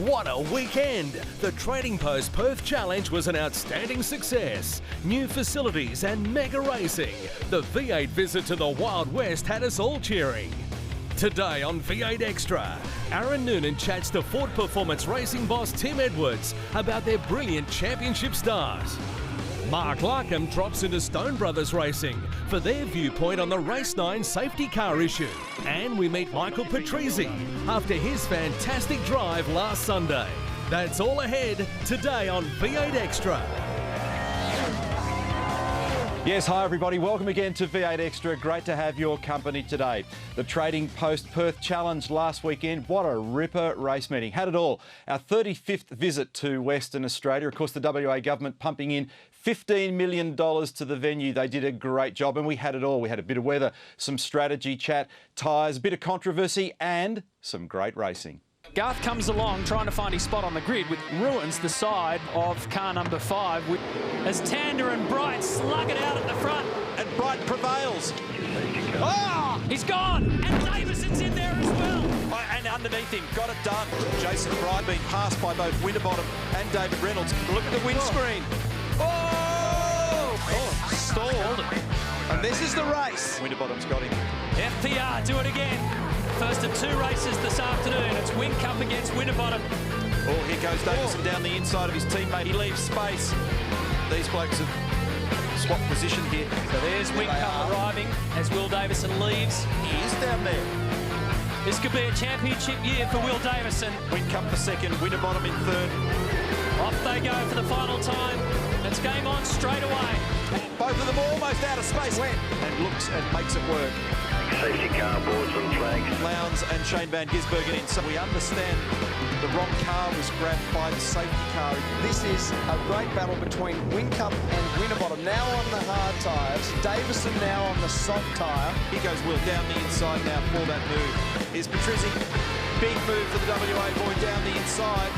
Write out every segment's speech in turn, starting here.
What a weekend! The Trading Post Perth Challenge was an outstanding success. New facilities and mega racing. The V8 visit to the Wild West had us all cheering. Today on V8 Extra, Aaron Noonan chats to Ford Performance Racing boss Tim Edwards about their brilliant championship start. Mark Larkham drops into Stone Brothers Racing for their viewpoint on the Race 9 safety car issue. And we meet Michael Patrizzi after his fantastic drive last Sunday. That's all ahead today on V8 Extra. Yes, hi everybody. Welcome again to V8 Extra. Great to have your company today. The Trading Post Perth Challenge last weekend. What a ripper race meeting. Had it all. Our 35th visit to Western Australia. Of course, the WA government pumping in $15 million to the venue. They did a great job and we had it all. We had a bit of weather, some strategy chat, tyres, a bit of controversy and some great racing. Garth comes along trying to find his spot on the grid, which ruins the side of car number 5. As Tander and Bright slug it out at the front. And Bright prevails. Oh, he's gone. And Davison's in there as well. And underneath him, got it done. Jason Bright being passed by both Winterbottom and David Reynolds. Look at the windscreen. Oh, stalled. And this is the race. Winterbottom's got him. FPR do it again. First of 2 races this afternoon. It's Whincup against Winterbottom. Oh, here goes Davison down the inside of his teammate. He leaves space. These blokes have swapped position here. So there's Whincup arriving as Will Davison leaves. He is down there. This could be a championship year for Will Davison. Whincup for second, Winterbottom in third. Off they go for the final time. It's game on straight away. Both of them almost out of space. And looks and makes it work. Safety car boards and flags. Lowndes and Shane Van Gisbergen in. So we understand the wrong car was grabbed by the safety car. This is a great battle between Whincup and Winterbottom. Now on the hard tyres. Davison now on the soft tyre. Here goes Will down the inside now for that move. Here's Patrizzi. Big move for the WA boy down the inside.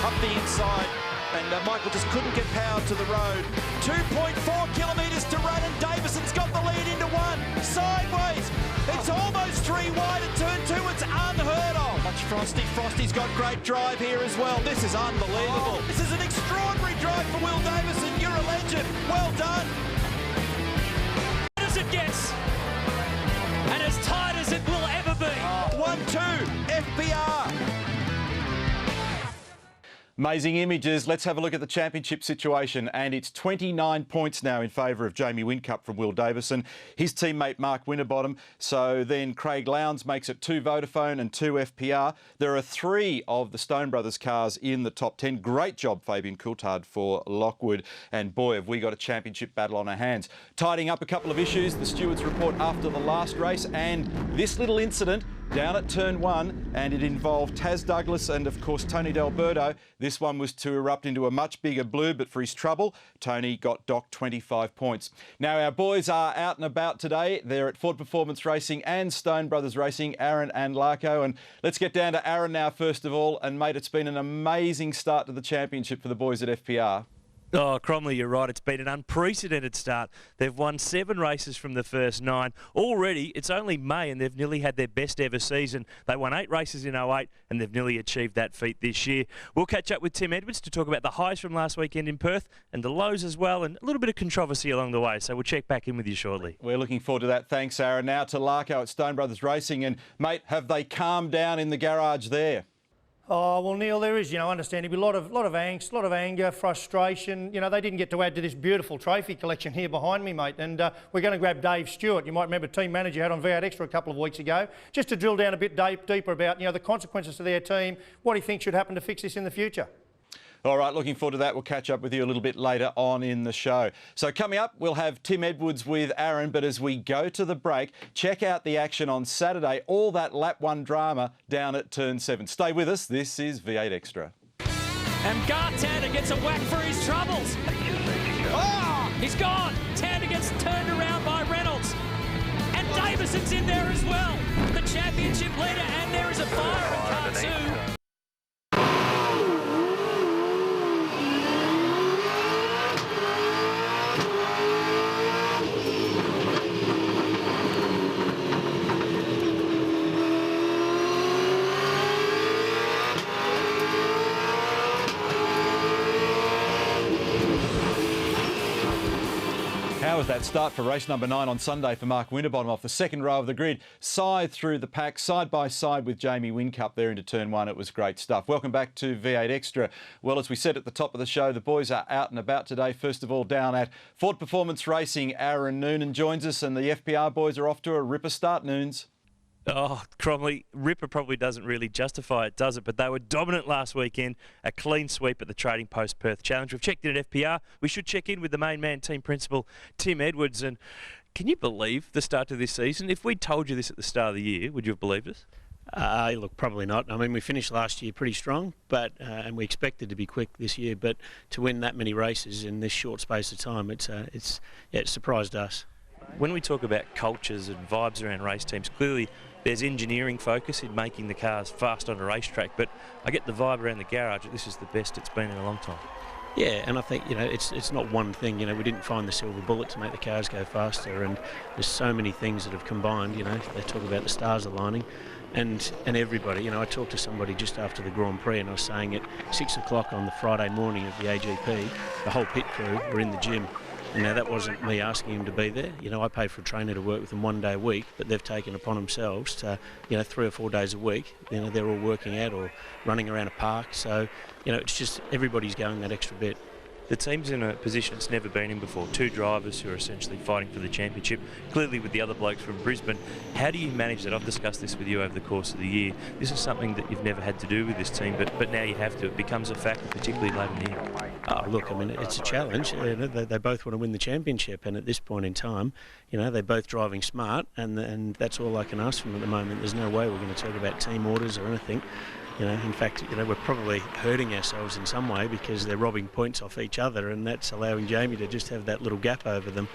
Up the inside. And Michael just couldn't get power to the road. 2.4 kilometres to run and Davison's got the lead into 1. Sideways. It's almost 3 wide at turn 2. It's unheard of. Watch Frosty. Frosty's got great drive here as well. This is unbelievable. This is an extraordinary drive for Will Davison. You're a legend. Well done. As it gets. And as tight as it will ever be. 1-2. FPR. Amazing images. Let's have a look at the championship situation, and it's 29 points now in favour of Jamie Whincup from Will Davison, his teammate Mark Winterbottom. So then Craig Lowndes makes it 2 Vodafone and 2 FPR. There are 3 of the Stone Brothers cars in the top 10. Great job, Fabian Coulthard for Lockwood. And boy, have we got a championship battle on our hands. Tidying up a couple of issues, the stewards report after the last race, and this little incident down at turn 1, and it involved Taz Douglas and of course Tony D'Alberto. This one was to erupt into a much bigger blue, but for his trouble, Tony got docked 25 points. Now our boys are out and about today. They're at Ford Performance Racing and Stone Brothers Racing, Aaron and Larko. And let's get down to Aaron now first of all. And mate, it's been an amazing start to the championship for the boys at FPR. Oh, Cromley, you're right. It's been an unprecedented start. They've won 7 races from the first 9. Already, it's only May and they've nearly had their best ever season. They won 8 races in 08 and they've nearly achieved that feat this year. We'll catch up with Tim Edwards to talk about the highs from last weekend in Perth and the lows as well, and a little bit of controversy along the way. So we'll check back in with you shortly. We're looking forward to that. Thanks, Aaron. Now to Larko at Stone Brothers Racing. And, mate, have they calmed down in the garage there? Oh, well, Neil, there is, understandably a lot of angst, a lot of anger, frustration. They didn't get to add to this beautiful trophy collection here behind me, mate. And we're going to grab Dave Stewart. You might remember team manager had on V8 Extra a couple of weeks ago, just to drill down a bit deeper about, the consequences to their team, what he thinks should happen to fix this in the future. All right, looking forward to that. We'll catch up with you a little bit later on in the show. So coming up, we'll have Tim Edwards with Aaron. But as we go to the break, check out the action on Saturday. All that lap 1 drama down at turn 7. Stay with us. This is V8 Extra. And Garth Tander gets a whack for his troubles. Oh, he's gone. Tander gets turned around by Reynolds. And Davison's in there as well. The championship leader, and there is a fire in car 2. How was that start for race number 9 on Sunday for Mark Winterbottom off the second row of the grid? Scythe through the pack, side by side with Jamie Whincup there into turn 1. It was great stuff. Welcome back to V8 Extra. Well, as we said at the top of the show, the boys are out and about today. First of all, down at Ford Performance Racing, Aaron Noonan joins us, and the FPR boys are off to a ripper start, Noons. Oh, Cromley, ripper probably doesn't really justify it, does it? But they were dominant last weekend. A clean sweep at the Trading Post Perth Challenge. We've checked in at FPR. We should check in with the main man, team principal, Tim Edwards. And can you believe the start to this season? If we'd told you this at the start of the year, would you have believed us? Look, probably not. I mean, we finished last year pretty strong, but and we expected to be quick this year. But to win that many races in this short space of time, it surprised us. When we talk about cultures and vibes around race teams, clearly there's engineering focus in making the cars fast on a racetrack, but I get the vibe around the garage that this is the best it's been in a long time. Yeah, and I think, it's not one thing. We didn't find the silver bullet to make the cars go faster, and there's so many things that have combined. They talk about the stars aligning, and everybody. I talked to somebody just after the Grand Prix, and I was saying at 6 o'clock on the Friday morning of the AGP, the whole pit crew were in the gym. And now that wasn't me asking him to be there. I pay for a trainer to work with them 1 day a week, but they've taken upon themselves to, 3 or 4 days a week. They're all working out or running around a park. So, it's just everybody's going that extra bit. The team's in a position it's never been in before. 2 drivers who are essentially fighting for the championship, clearly with the other blokes from Brisbane. How do you manage that? I've discussed this with you over the course of the year. This is something that you've never had to do with this team, but now you have to. It becomes a factor, particularly late in the year. Oh, look, it's a challenge. They both want to win the championship, and at this point in time, they're both driving smart, and that's all I can ask from them at the moment. There's no way we're going to talk about team orders or anything. In fact, we're probably hurting ourselves in some way because they're robbing points off each other, and that's allowing Jamie to just have that little gap over them.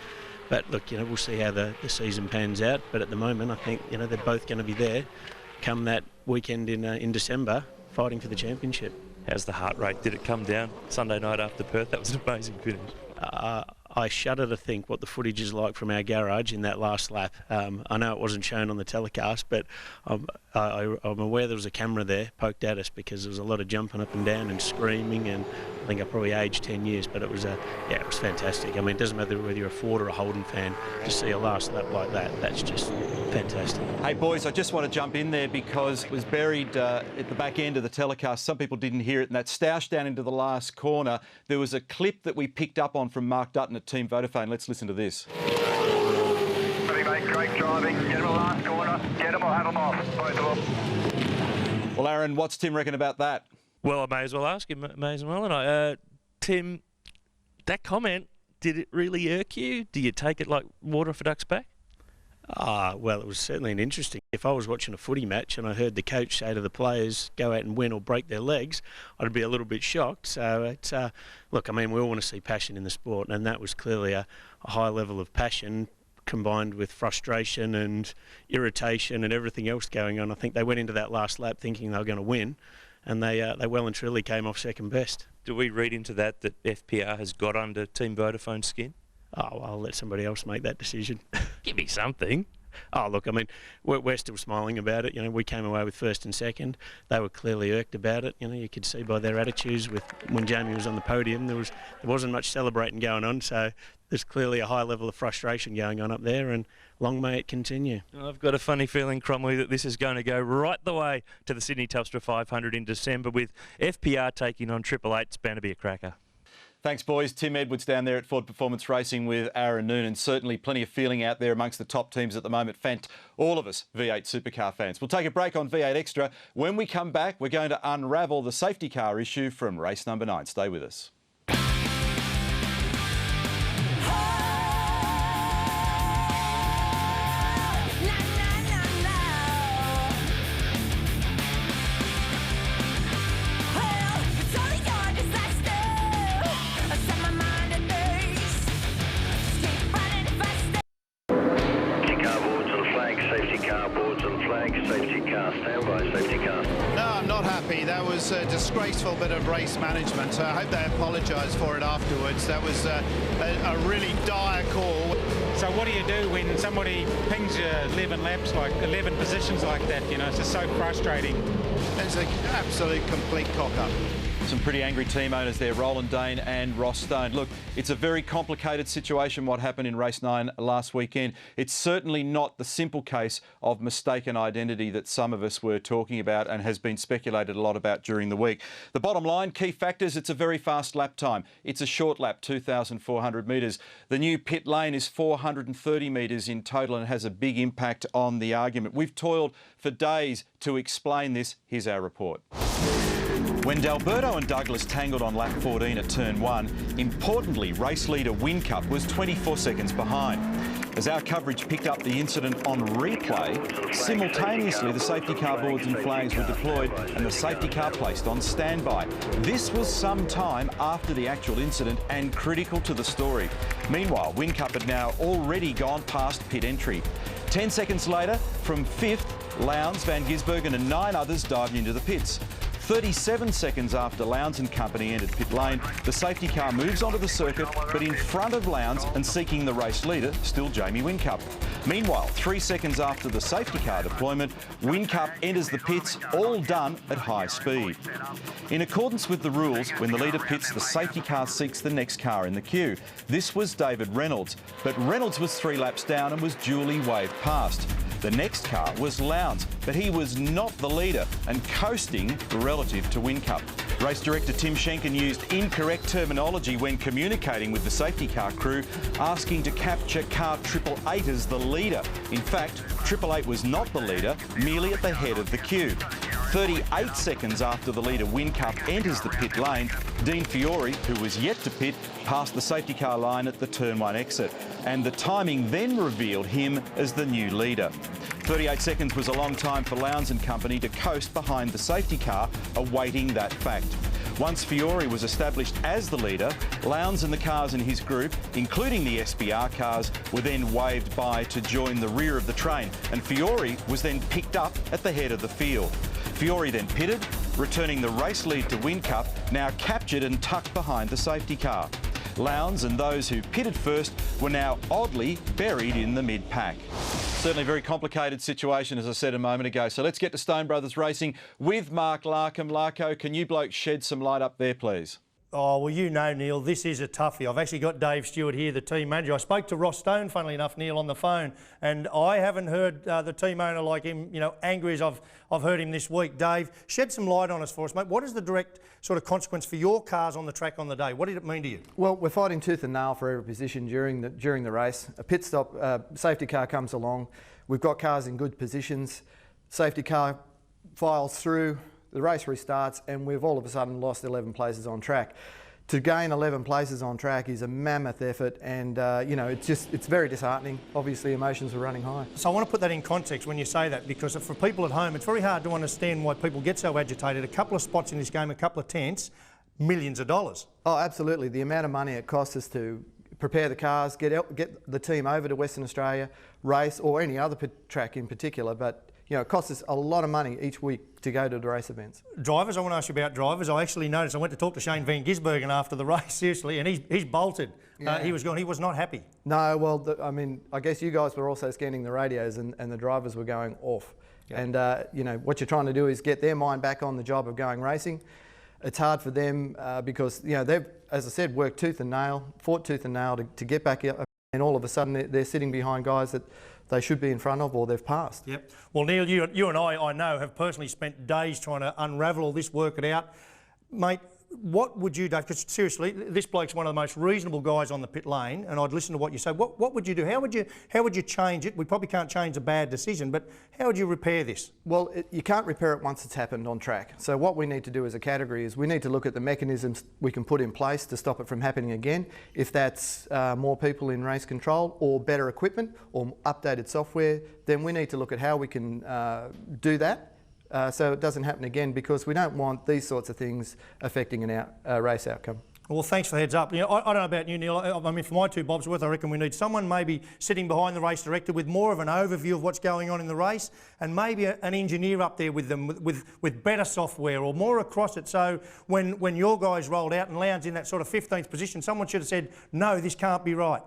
But look, we'll see how the season pans out. But at the moment, I think, they're both going to be there come that weekend in December, fighting for the championship. How's the heart rate? Did it come down Sunday night after Perth? That was an amazing finish. I shudder to think what the footage is like from our garage in that last lap. I know it wasn't shown on the telecast, but I'm aware there was a camera there poked at us because there was a lot of jumping up and down and screaming, and I think I probably aged 10 years, but it was fantastic. I mean, it doesn't matter whether you're a Ford or a Holden fan, to see a last lap like that, that's just fantastic. Hey boys, I just want to jump in there because it was buried at the back end of the telecast. Some people didn't hear it, and that stoush down into the last corner. There was a clip that we picked up on from Mark Dutton at Team Vodafone. Let's listen to this. Ready, mate, great driving. Get them the last corner. Get them or have them off. Both of them. Well, Aaron, what's Tim reckon about that? Well, I may as well ask him, and I. Tim, that comment, did it really irk you? Do you take it like water off a duck's back? Well, it was certainly an interesting. If I was watching a footy match and I heard the coach say to the players, go out and win or break their legs, I'd be a little bit shocked. So, it's look, I mean, we all want to see passion in the sport, and that was clearly a high level of passion combined with frustration and irritation and everything else going on. I think they went into that last lap thinking they were going to win, and they well and truly came off second best. Do we read into that FPR has got under Team Vodafone's skin? Oh, I'll let somebody else make that decision. Give me something. Oh, look, I mean, we're still smiling about it. We came away with first and second. They were clearly irked about it. You could see by their attitudes when Jamie was on the podium, there wasn't much celebrating going on. So there's clearly a high level of frustration going on up there, and long may it continue. I've got a funny feeling, Cromley, that this is going to go right the way to the Sydney Telstra 500 in December with FPR taking on 888. It's bound to be a cracker. Thanks, boys. Tim Edwards down there at Ford Performance Racing with Aaron Noonan. Certainly plenty of feeling out there amongst the top teams at the moment. All of us V8 supercar fans. We'll take a break on V8 Extra. When we come back, we're going to unravel the safety car issue from race number 9. Stay with us. That was a disgraceful bit of race management. I hope they apologise for it afterwards. That was a really dire call. So what do you do when somebody pings you 11 laps, like 11 positions like that? It's just so frustrating. It's an absolute complete cock-up. Some pretty angry team owners there, Roland Dane and Ross Stone. Look, it's a very complicated situation what happened in race 9 last weekend. It's certainly not the simple case of mistaken identity that some of us were talking about and has been speculated a lot about during the week. The bottom line, key factors, it's a very fast lap time. It's a short lap, 2,400 metres. The new pit lane is 430 metres in total and has a big impact on the argument. We've toiled for days to explain this. Here's our report. When D'Alberto and Douglas tangled on lap 14 at turn 1, importantly, race leader Whincup was 24 seconds behind. As our coverage picked up the incident on replay, simultaneously the safety car boards and flags were deployed and the safety car placed on standby. This was some time after the actual incident and critical to the story. Meanwhile, Whincup had now already gone past pit entry. 10 seconds later, from 5th, Lowndes, Van Gisbergen and 9 others dived into the pits. 37 seconds after Lowndes and company entered pit lane, the safety car moves onto the circuit, but in front of Lowndes and seeking the race leader, still Jamie Whincup. Meanwhile, 3 seconds after the safety car deployment, Whincup enters the pits, all done at high speed. In accordance with the rules, when the leader pits, the safety car seeks the next car in the queue. This was David Reynolds, but Reynolds was 3 laps down and was duly waved past. The next car was Lowndes, but he was not the leader and coasting relative to Whincup. Race director Tim Schenken used incorrect terminology when communicating with the safety car crew, asking to capture car 888 as the leader. In fact, 888 was not the leader, merely at the head of the queue. 38 seconds after the leader Whincup enters the pit lane, Dean Fiore, who was yet to pit, passed the safety car line at the turn 1 exit, and the timing then revealed him as the new leader. 38 seconds was a long time for Lowndes and company to coast behind the safety car, awaiting that fact. Once Fiore was established as the leader, Lowndes and the cars in his group, including the SBR cars, were then waved by to join the rear of the train, and Fiore was then picked up at the head of the field. Fiore then pitted, returning the race lead to Whincup, now captured and tucked behind the safety car. Lowndes and those who pitted first were now oddly buried in the mid-pack. Certainly a very complicated situation, as I said a moment ago. So let's get to Stone Brothers Racing with Mark Larkham. Larko, can you blokes shed some light up there, please? Oh, well, you know, Neil, this is a toughie. I've actually got Dave Stewart here, the team manager. I spoke to Ross Stone, funnily enough, Neil, on the phone, and I haven't heard the team owner like him, you know, angry as I've heard him this week. Dave, shed some light on us for us, mate. What is the direct sort of consequence for your cars on the track on the day? What did it mean to you? Well, we're fighting tooth and nail for every position during the race. A pit stop, safety car comes along. We've got cars in good positions. Safety car files through. The race restarts and we've all of a sudden lost 11 places on track. To gain 11 places on track is a mammoth effort and, you know, it's very disheartening. Obviously, emotions are running high. So I want to put that in context when you say that, because for people at home, it's very hard to understand why people get so agitated. A couple of spots in this game, a couple of tenths, millions of dollars. Oh, absolutely. The amount of money it costs us to prepare the cars, get the team over to Western Australia, race, or any other track in particular, but you know, it costs us a lot of money each week to go to the race events. Drivers, I want to ask you about drivers. I actually noticed, I went to talk to Shane Van Gisbergen after the race, seriously, and he's bolted. Yeah. He was gone, he was not happy. No, well, I mean, I guess you guys were also scanning the radios and the drivers were going off. Yeah. And, you know, what you're trying to do is get their mind back on the job of going racing. It's hard for them because, you know, they've, as I said, worked tooth and nail, fought tooth and nail to get back up, and all of a sudden they're sitting behind guys that they should be in front of or they've passed. Yep. Well, Neil, you and I know, have personally spent days trying to unravel all this, work it out. Mate, what would you do? Because seriously, this bloke's one of the most reasonable guys on the pit lane, and I'd listen to what you say. What would you do? How would you change it? We probably can't change a bad decision, but how would you repair this? Well, you can't repair it once it's happened on track. So what we need to do as a category is we need to look at the mechanisms we can put in place to stop it from happening again. If that's more people in race control or better equipment or updated software, then we need to look at how we can do that. So it doesn't happen again, because we don't want these sorts of things affecting a race outcome. Well, thanks for the heads up. You know, I don't know about you, Neil. I mean, for my 2 bobs worth, I reckon we need someone maybe sitting behind the race director with more of an overview of what's going on in the race, and maybe an engineer up there with them with better software or more across it. So when your guys rolled out and Lowndes in that sort of 15th position, someone should have said, no, this can't be right.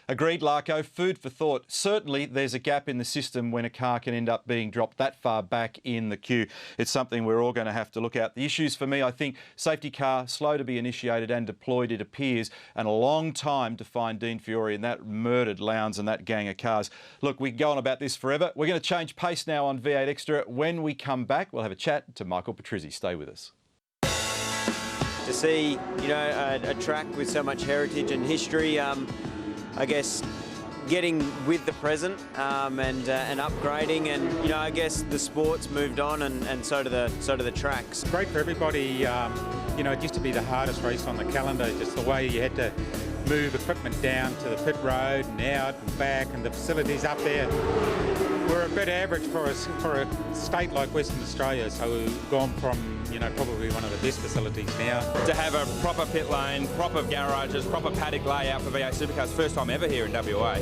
Agreed, Larko. Food for thought. Certainly there's a gap in the system when a car can end up being dropped that far back in the queue. It's something we're all going to have to look at. The issues for me, I think, safety car, slow to be initiated and deployed, it appears, and a long time to find Dean Fiore and that murdered Lowndes and that gang of cars. Look, we can go on about this forever. We're going to change pace now on V8 Extra. When we come back, we'll have a chat to Michael Patrizzi. Stay with us. To see, you know, a track with so much heritage and history, I guess getting with the present and upgrading, and you know, I guess the sport's moved on, and so do the tracks. Great for everybody. You know, it used to be the hardest race on the calendar, just the way you had to move equipment down to the pit road and out and back, and the facilities up there. We're a bit average for a state like Western Australia, so we've gone from, you know, probably one of the best facilities now. To have a proper pit lane, proper garages, proper paddock layout for V8 Supercars, first time ever here in WA.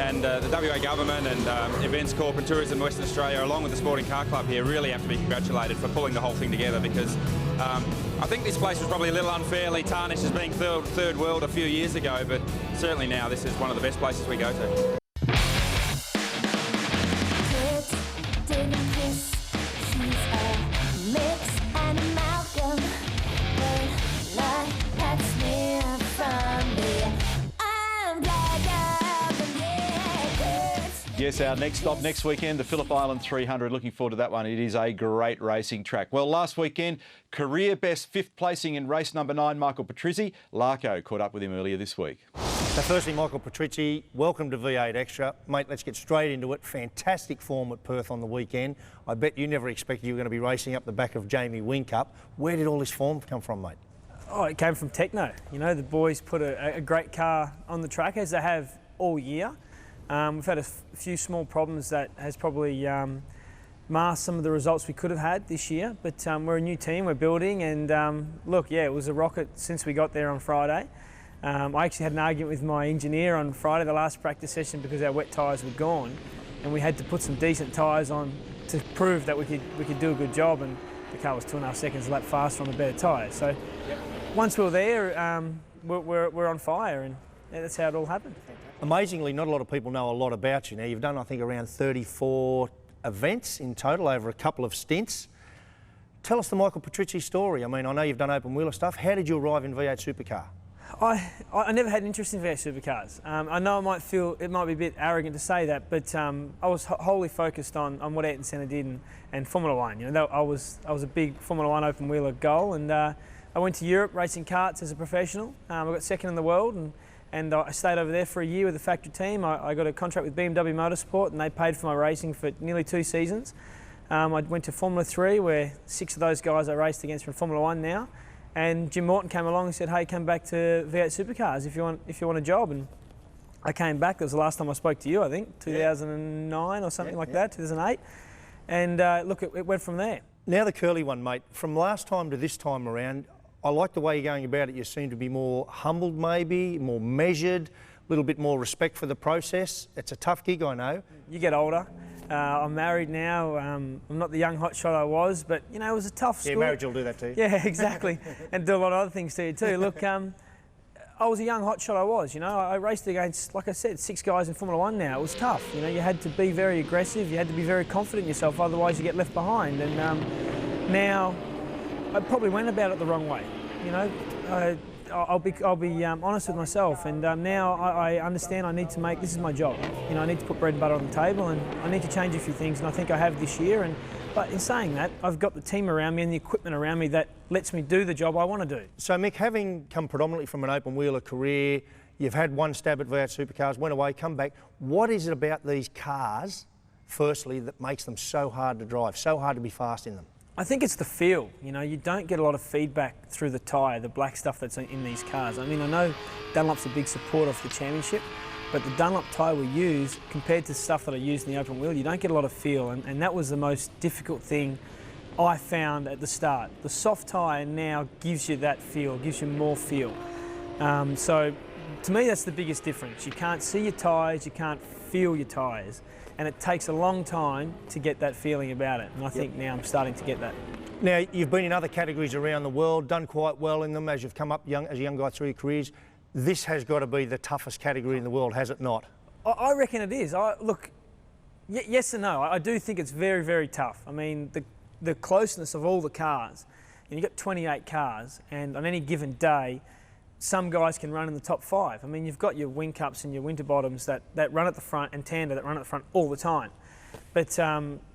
And the WA government and Events Corp and Tourism Western Australia, along with the Sporting Car Club here, really have to be congratulated for pulling the whole thing together, because I think this place was probably a little unfairly tarnished as being third world a few years ago, but certainly now this is one of the best places we go to. Yes, our next stop next weekend, the Phillip Island 300. Looking forward to that one. It is a great racing track. Well, last weekend, career best 5th placing in race number 9, Michael Patrizzi. Larko caught up with him earlier this week. So firstly, Michael Patrizzi, welcome to V8 Extra. Mate, let's get straight into it. Fantastic form at Perth on the weekend. I bet you never expected you were going to be racing up the back of Jamie Whincup. Where did all this form come from, mate? Oh, it came from Techno. You know, the boys put a great car on the track, as they have all year. We've had a few small problems that has probably masked some of the results we could have had this year, but we're a new team, we're building, and look, yeah, it was a rocket since we got there on Friday. I actually had an argument with my engineer on Friday, the last practice session, because our wet tyres were gone, and we had to put some decent tyres on to prove that we could do a good job, and the car was 2.5 seconds a lap faster on the better tyres. So once we were there, we're on fire, and that's how it all happened. Amazingly, not a lot of people know a lot about you now. You've done, I think, around 34 events in total over a couple of stints. Tell us the Michael Patrizzi story. I mean, I know you've done open wheeler stuff. How did you arrive in V8 Supercar? I never had an interest in V8 Supercars. I know it might be a bit arrogant to say that, but I was wholly focused on what Ayrton Senna did and Formula One. You know, I was a big Formula One open wheeler goal, and I went to Europe racing karts as a professional. I got second in the world, and I stayed over there for a year with the factory team. I got a contract with BMW Motorsport, and they paid for my racing for nearly 2 seasons. I went to Formula 3, where 6 of those guys I raced against from Formula 1 now. And Jim Morton came along and said, "Hey, come back to V8 Supercars if you want a job." And I came back. That was the last time I spoke to you, I think, 2009 or something like that, 2008. And look, it went from there. Now the curly one, mate. From last time to this time around, I like the way you're going about it. You seem to be more humbled, maybe, more measured, a little bit more respect for the process. It's a tough gig, I know. You get older. I'm married now. I'm not the young hotshot I was, but, you know, it was a tough school. Yeah, marriage will do that to you. Yeah, exactly. And do a lot of other things to you too. Look, I was a young hotshot I was, you know. I raced against, like I said, 6 guys in Formula 1 now. It was tough. You know, you had to be very aggressive. You had to be very confident in yourself, otherwise you get left behind. And now I probably went about it the wrong way. You know, I'll be honest with myself, and now I understand I need to make, this is my job. You know, I need to put bread and butter on the table, and I need to change a few things, and I think I have this year. But in saying that, I've got the team around me and the equipment around me that lets me do the job I want to do. So Mick, having come predominantly from an open wheeler career, you've had one stab at V8 Supercars, went away, come back. What is it about these cars, firstly, that makes them so hard to drive, so hard to be fast in them? I think it's the feel. You know, you don't get a lot of feedback through the tyre, the black stuff that's in these cars. I mean, I know Dunlop's a big supporter of the championship, but the Dunlop tyre we use, compared to stuff that I use in the open wheel, you don't get a lot of feel, and that was the most difficult thing I found at the start. The soft tyre now gives you that feel, gives you more feel. So, to me, that's the biggest difference. You can't see your tyres, you can't feel your tyres. And it takes a long time to get that feeling about it. And I think now I'm starting to get that. Now, you've been in other categories around the world, done quite well in them as you've come up as a young guy through your careers. this has got to be the toughest category in the world, has it not? I reckon it is. Look, yes and no. I do think it's very, very tough. I mean, the closeness of all the cars. You've got 28 cars, and on any given day, some guys can run in the top 5. I mean, you've got your Wing Cups and your Winterbottoms that run at the front, and Tander that run at the front all the time. But,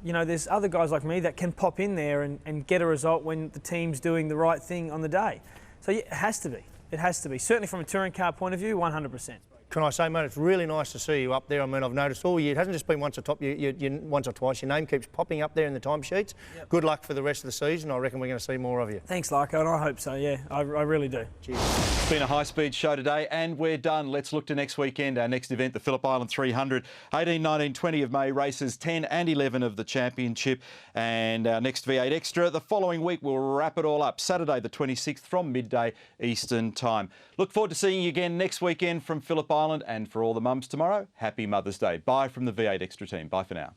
you know, there's other guys like me that can pop in there and get a result when the team's doing the right thing on the day. So yeah, it has to be. It has to be. Certainly from a touring car point of view, 100%. Can I say, mate, it's really nice to see you up there. I mean, I've noticed all year, it hasn't just been once or once or twice. Your name keeps popping up there in the timesheets. Yep. Good luck for the rest of the season. I reckon we're going to see more of you. Thanks, Larko, and I hope so, yeah. I really do. Cheers. It's been a high-speed show today, and we're done. Let's look to next weekend, our next event, the Phillip Island 300. 18, 19, 20 of May, races 10 and 11 of the championship. And our next V8 Extra the following week. We'll wrap it all up Saturday the 26th from midday Eastern Time. Look forward to seeing you again next weekend from Phillip Island, and for all the mums tomorrow, happy Mother's Day. Bye from the V8 Extra team. Bye for now.